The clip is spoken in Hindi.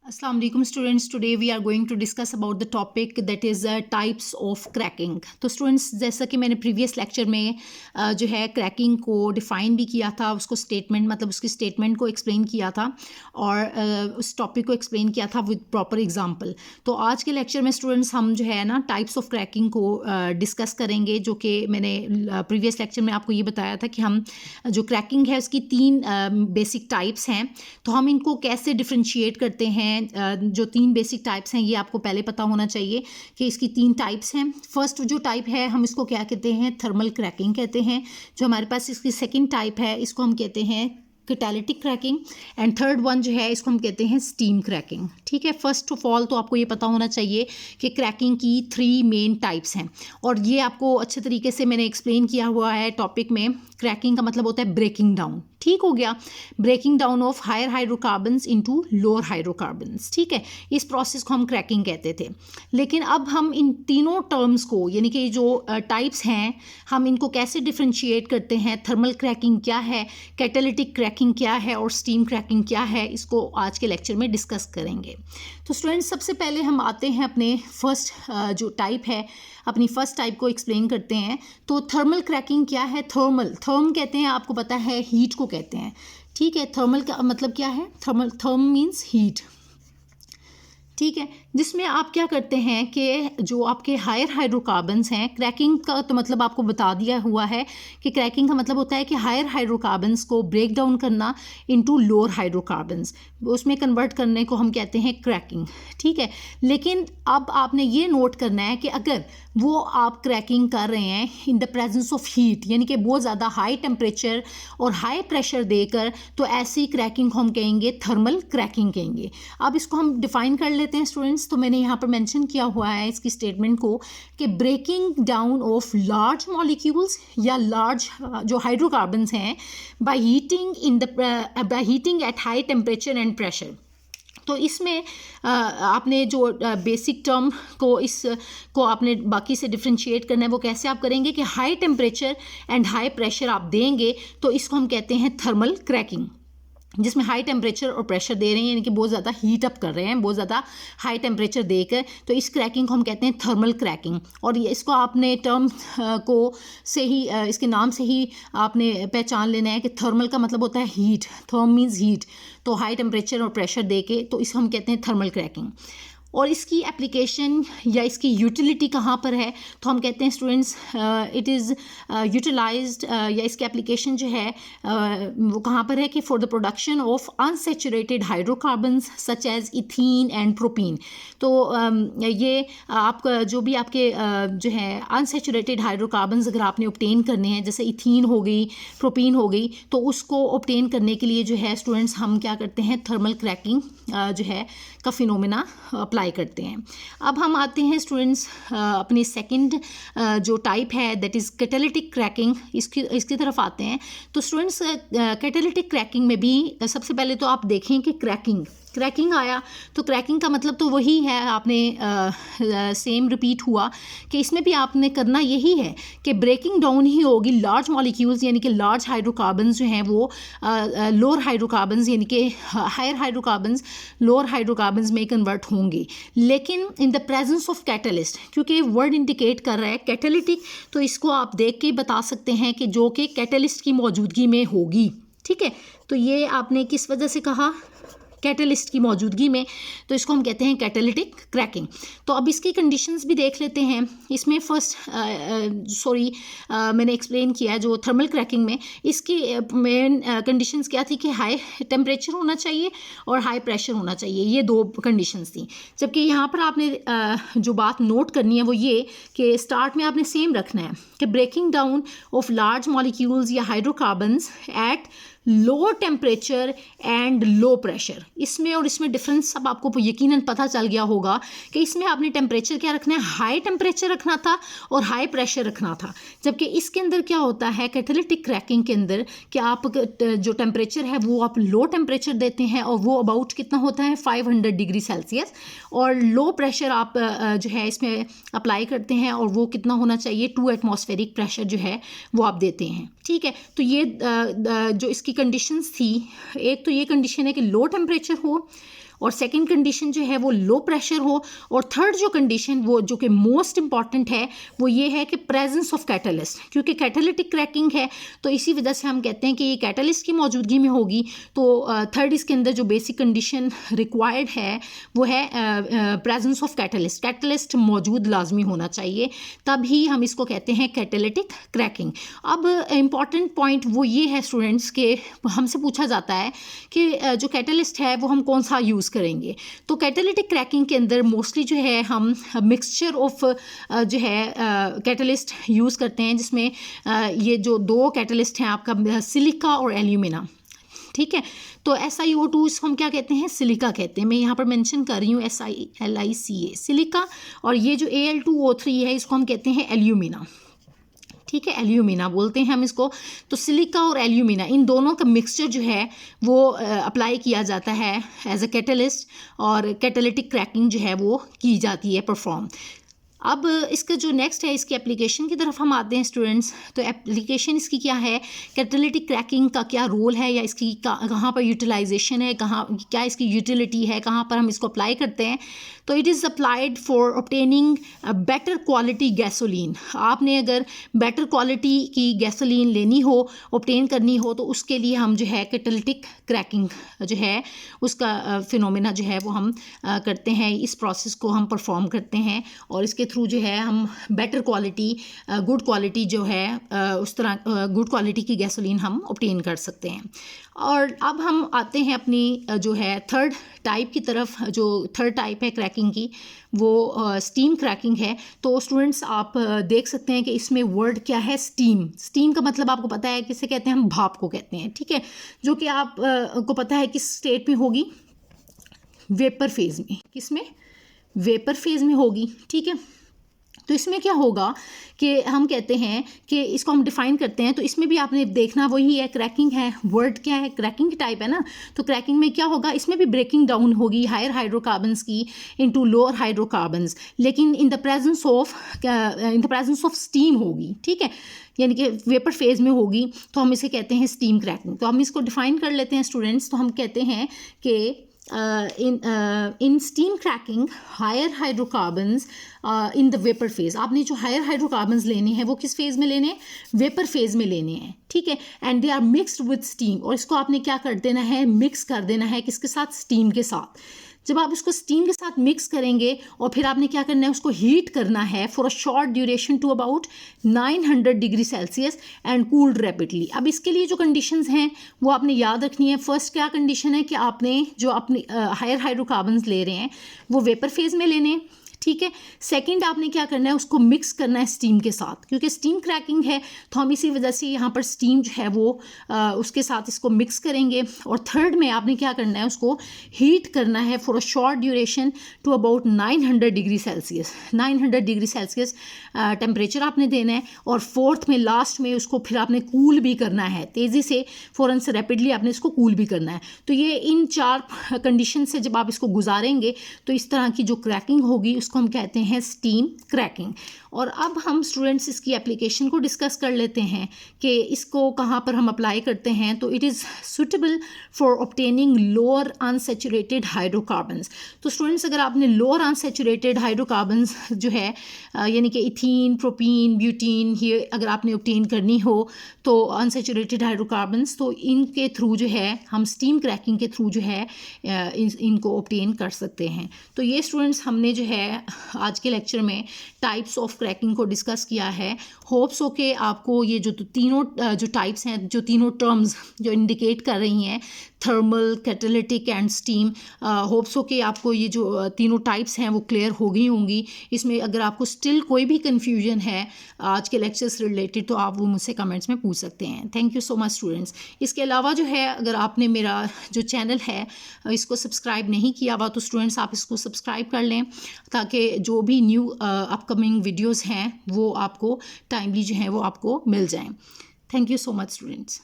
Assalamu alaikum students. Today we are going to discuss about the topic that is types of cracking. तो students, जैसा कि मैंने previous lecture में जो है cracking को define भी किया था, उसको statement मतलब उसकी statement को explain किया था और उस topic को explain किया था with proper example. तो आज के lecture में students हम जो है ना types of cracking को discuss करेंगे, जो कि मैंने previous lecture में आपको ये बताया था कि हम जो cracking है उसकी 3 basic types हैं. तो हम इनको कैसे differentiate करते हैं. जो 3 बेसिक टाइप्स हैं ये आपको पहले पता होना चाहिए कि इसकी 3 टाइप्स हैं. फर्स्ट जो टाइप है हम इसको क्या कहते हैं, थर्मल क्रैकिंग कहते हैं. जो हमारे पास इसकी सेकंड टाइप है इसको हम कहते हैं catalytic cracking and third one जो है इसको हम कहते हैं स्टीम क्रैकिंग. ठीक है, फर्स्ट ऑफ ऑल तो आपको ये पता होना चाहिए कि क्रैकिंग की 3 मेन टाइप्स हैं और ये आपको अच्छे तरीके से मैंने एक्सप्लेन किया हुआ है टॉपिक में. क्रैकिंग का मतलब होता है ब्रेकिंग डाउन. ठीक हो गया, breaking down of higher hydrocarbons into lower hydrocarbons. ठीक है, इस प्रोसेस को हम क्रैकिंग कहते थे. लेकिन अब हम इन तीनों टर्म्स को यानी कि जो टाइप्स हैं हम इनको कैसे डिफ्रेंशिएट करते हैं, थर्मल क्रैकिंग क्या है, कैटालिटिक क्रैकिंग क्या है और स्टीम क्रैकिंग क्या है, इसको आज के लेक्चर में डिस्कस करेंगे. तो स्टूडेंट्स, सबसे पहले हम आते हैं अपने फर्स्ट जो टाइप है, अपनी फर्स्ट टाइप को एक्सप्लेन करते हैं. तो थर्मल क्रैकिंग क्या है. थर्म कहते हैं, आपको पता है हीट को कहते हैं. ठीक है, थर्मल का मतलब क्या है, थर्म मीन्स हीट. ठीक है, जिसमें आप क्या करते हैं कि जो आपके हायर हाइड्रोकार्बन्स हैं, क्रैकिंग का तो मतलब आपको बता दिया हुआ है कि क्रैकिंग का मतलब होता है कि हायर हाइड्रोकार्बन्स को ब्रेक डाउन करना इनटू लोअर हाइड्रोकार्बन्स, उसमें कन्वर्ट करने को हम कहते हैं क्रैकिंग. ठीक है, लेकिन अब आपने ये नोट करना है कि अगर वो आप क्रैकिंग कर रहे हैं in the presence of heat, यानी कि बहुत ज़्यादा हाई टेम्परेचर और हाई प्रेशर देकर, तो ऐसी क्रैकिंग को हम कहेंगे थर्मल क्रैकिंग कहेंगे. अब इसको हम डिफाइन कर लेते हैं स्टूडेंट्स. तो मैंने यहाँ पर मेंशन किया हुआ है इसकी स्टेटमेंट को कि breaking down of large molecules या लार्ज जो हाइड्रोकार्बन्स हैं by heating at high temperature and pressure. तो इसमें आपने जो बेसिक टर्म को आपने बाकी से डिफ्रेंशिएट करना है, वो कैसे आप करेंगे कि high temperature and high pressure आप देंगे तो इसको हम कहते हैं थर्मल क्रैकिंग, जिसमें हाई टेम्परेचर और प्रेशर दे रहे हैं, यानी कि बहुत ज़्यादा हीट अप कर रहे हैं, बहुत ज़्यादा हाई टेम्परेचर देकर. तो इस क्रैकिंग को हम कहते हैं थर्मल क्रैकिंग. और ये इसको आपने टर्म को से ही इसके नाम से ही आपने पहचान लेना है कि थर्मल का मतलब होता है हीट. थर्म मीन्स हीट, तो हाई टेम्परेचर और प्रेशर दे के, तो इसको हम कहते हैं थर्मल क्रैकिंग. और इसकी एप्लीकेशन या इसकी यूटिलिटी कहाँ पर है, तो हम कहते हैं स्टूडेंट्स इट इज़ यूटिलाइज्ड या इसकी एप्लीकेशन जो है वो कहाँ पर है कि for the production of unsaturated hydrocarbons such as ethene and propene. तो ये आप जो भी आपके जो है अनसेचुरेटेड हाइड्रोकार्बन्स अगर आपने ऑब्टेन करने हैं, जैसे इथीन हो गई, प्रोपीन हो गई, तो उसको ऑब्टेन करने के लिए जो है स्टूडेंट्स हम क्या करते हैं, थर्मल क्रैकिंग जो है का फिनोमेना अप्लाई करते हैं. अब हम आते हैं स्टूडेंट्स अपनी सेकंड जो टाइप है दैट इज़ कैटालिटिक क्रैकिंग, इसकी तरफ आते हैं. तो स्टूडेंट्स कैटालिटिक क्रैकिंग में भी सबसे पहले तो आप देखें कि क्रैकिंग आया, तो क्रैकिंग का मतलब तो वही है, आपने सेम रिपीट हुआ कि इसमें भी आपने करना यही है कि ब्रेकिंग डाउन ही होगी लार्ज मॉलिक्यूल्स, यानी कि लार्ज हाइड्रोकार्बन्स जो हैं वो लोअर हाइड्रोकार्बन्स यानी कि हायर हाइड्रोकार्बन्स लोअर हाइड्रोकार्बन्स में कन्वर्ट होंगे, लेकिन in the presence of catalyst. क्योंकि वर्ड इंडिकेट कर रहा है कैटालिटिक, तो इसको आप देख के बता सकते हैं कि जो कि कैटलिस्ट की मौजूदगी में होगी. ठीक है, तो ये आपने किस वजह से कहा, कैटलिस्ट की मौजूदगी में, तो इसको हम कहते हैं कैटालिटिक क्रैकिंग. तो अब इसकी कंडीशंस भी देख लेते हैं. इसमें फर्स्ट मैंने एक्सप्लेन किया जो थर्मल क्रैकिंग में इसकी मेन कंडीशंस क्या थी कि हाई टेम्परेचर होना चाहिए और हाई प्रेशर होना चाहिए, ये 2 कंडीशंस थी. जबकि यहाँ पर आपने जो बात नोट करनी है वो ये कि स्टार्ट में आपने सेम रखना है कि breaking down of large molecules या hydrocarbons at low temperature and low pressure. इसमें और इसमें डिफरेंस सब आपको यकीनन पता चल गया होगा कि इसमें आपने टेम्परेचर क्या रखना है, हाई टेम्परेचर रखना था और हाई प्रेशर रखना था. जबकि इसके अंदर क्या होता है कैटालिटिक क्रैकिंग के अंदर कि आप जो टेम्परेचर है वो आप लो टेम्परेचर देते हैं और वो अबाउट कितना होता है 500 डिग्री सेल्सियस, और लो प्रेशर आप जो है इसमें अप्लाई करते हैं और वो कितना होना चाहिए 2 एटमॉस्फेरिक प्रेशर जो है वो आप देते हैं. ठीक है, तो ये जो इसकी कंडीशंस थी, एक तो ये कंडीशन है कि लो टेम्परेचर हो और सेकंड कंडीशन जो है वो लो प्रेशर हो, और थर्ड जो कंडीशन वो जो कि मोस्ट इंपॉर्टेंट है वो ये है कि प्रेजेंस ऑफ कैटलिस्ट, क्योंकि कैटालिटिक क्रैकिंग है तो इसी वजह से हम कहते हैं कि ये कैटलिस्ट की मौजूदगी में होगी। तो थर्ड इसके अंदर जो बेसिक कंडीशन रिक्वायर्ड है वो है प्रेजेंस ऑफ कैटलिस्ट, कैटलिस्ट मौजूद लाजमी होना चाहिए, तभी हम इसको कहते हैं कैटालिटिक क्रैकिंग। अब इम्पॉर्टेंट पॉइंट वो ये है स्टूडेंट्स के हमसे पूछा जाता है कि जो कैटलिस्ट है वो हम कौन सा यूज़ करेंगे। तो कैटालिटिक क्रैकिंग के अंदर मोस्टली जो है हम मिक्सचर ऑफ जो है कैटलिस्ट यूज़ करते हैं, जिसमें ये जो दो कैटलिस्ट हैं आपका सिलिका और एल्यूमिना, ठीक है। तो SiO2 इसको हम क्या कहते हैं, सिलिका कहते हैं। मैं यहाँ पर मेंशन कर रही हूँ SiLiCa सिलिका, और ये जो Al2O3 है इसको हम कहते हैं एल्यूमिना, ठीक है, एल्यूमिना बोलते हैं हम इसको। तो सिलिका और एल्यूमिना इन दोनों का मिक्सचर जो है वो अप्लाई किया जाता है एज अ कैटलिस्ट, और कैटालिटिक क्रैकिंग जो है वो की जाती है परफॉर्म। अब इसका जो नेक्स्ट है इसकी एप्लीकेशन की तरफ हम आते हैं स्टूडेंट्स। तो एप्लीकेशन इसकी क्या है, कैटालिटिक क्रैकिंग का क्या रोल है, या इसकी कहाँ पर यूटिलाइजेशन है, कहाँ क्या इसकी यूटिलिटी है, कहाँ पर हम इसको अप्लाई करते हैं। तो it is applied for obtaining better quality gasoline. आपने अगर बेटर क्वालिटी की गैसोलीन लेनी हो, ऑब्टेन करनी हो, तो उसके लिए हम जो है कैटालिटिक क्रैकिंग जो है उसका फिनोमेना जो है वो हम करते हैं, इस प्रोसेस को हम परफॉर्म करते हैं, और इसके थ्रू जो है हम बेटर क्वालिटी गुड क्वालिटी जो है उस तरह गुड क्वालिटी की गैसोलीन हम ऑब्टेन कर सकते हैं। और अब हम आते हैं अपनी जो है थर्ड टाइप की तरफ। जो थर्ड टाइप है क्रैकिंग की वो स्टीम क्रैकिंग है। तो स्टूडेंट्स आप देख सकते हैं कि इसमें वर्ड क्या है, स्टीम। स्टीम का मतलब आपको पता है किसे कहते हैं, हम भाप को कहते हैं, ठीक है, जो कि आप को पता है किस स्टेट में होगी, वेपर फेज में। किसमें, वेपर फेज में होगी, ठीक है। तो इसमें क्या होगा कि हम कहते हैं कि इसको हम डिफाइन करते हैं, तो इसमें भी आपने देखना वही है, क्रैकिंग है, वर्ड क्या है, क्रैकिंग की टाइप है ना। तो क्रैकिंग में क्या होगा, इसमें भी ब्रेकिंग डाउन होगी हायर हाइड्रोकार्बन्स की इनटू लोअर हाइड्रोकार्बन्स, लेकिन in the presence of steam होगी, ठीक है, यानी कि वेपर फेज में होगी। तो हम इसे कहते हैं स्टीम क्रैकिंग। तो हम इसको डिफाइन कर लेते हैं स्टूडेंट्स। तो हम कहते हैं कि in steam cracking higher hydrocarbons in the vapor phase। आपने जो हायर हाइड्रोकार्बन्स लेने हैं वो किस फेज में लेने हैं, वेपर फेज में लेने हैं, ठीक है। And they are mixed with steam, और इसको आपने क्या कर देना है, मिक्स कर देना है किसके साथ, स्टीम के साथ। जब आप इसको स्टीम के साथ मिक्स करेंगे और फिर आपने क्या करना है, उसको हीट करना है for a short duration to about 900 degree Celsius and cooled rapidly. अब इसके लिए जो कंडीशंस हैं वो आपने याद रखनी है। फर्स्ट क्या कंडीशन है कि आपने जो अपने हायर हाइड्रोकार्बन्स ले रहे हैं वो वेपर फेज में लेने हैं, ठीक है। सेकंड आपने क्या करना है, उसको मिक्स करना है स्टीम के साथ, क्योंकि स्टीम क्रैकिंग है तो हम इसी वजह से यहाँ पर स्टीम जो है वो उसके साथ इसको मिक्स करेंगे। और थर्ड में आपने क्या करना है, उसको हीट करना है for a short duration to about 900 degree Celsius. 900 degree Celsius temperature आपने देना है। और फोर्थ में लास्ट में उसको फिर आपने कूल भी करना है, तेज़ी से फ़ौरन से रैपिडली आपने इसको कूल भी करना है। तो ये इन चार कंडीशन से जब आप इसको गुजारेंगे तो इस तरह की जो क्रैकिंग होगी उसको हम कहते हैं स्टीम क्रैकिंग। और अब हम स्टूडेंट्स इसकी एप्लीकेशन को डिस्कस कर लेते हैं कि इसको कहाँ पर हम अप्लाई करते हैं। तो it is suitable for obtaining lower unsaturated hydrocarbons. तो स्टूडेंट्स अगर आपने लोअर अनसैचुरेटेड हाइड्रोकार्बन्स जो है यानी कि इथीन, प्रोपीन, ब्यूटीन, ये अगर आपने ऑब्टेन करनी हो तो अनसैचुरेटेड हाइड्रोकार्बन्स, तो इनके थ्रू जो है हम स्टीम क्रैकिंग के थ्रू जो है इनको ऑब्टेन कर सकते हैं। तो ये स्टूडेंट्स हमने जो है आज के लेक्चर में टाइप्स ऑफ क्रैकिंग को डिस्कस किया है। होप्स हो के आपको ये जो तीनों जो टाइप्स हैं, जो तीनों टर्म्स जो इंडिकेट कर रही हैं, thermal, catalytic and steam, hopes हो के आपको ये जो तीनों टाइप्स हैं वो क्लियर हो गई होंगी। इसमें अगर आपको स्टिल कोई भी कन्फ्यूजन है आज के लेक्चर से रिलेटेड तो आप वो मुझसे कमेंट्स में पूछ सकते हैं। Thank you so much students. इसके अलावा जो है अगर आपने मेरा जो चैनल है इसको सब्सक्राइब नहीं किया हुआ तो स्टूडेंट्स आप इसको सब्सक्राइब कर लें, ताकि जो भी न्यू अपकमिंग वीडियोज़ हैं वो आपको टाइमली जो है वो आपको मिल जाएं। Thank you so much students.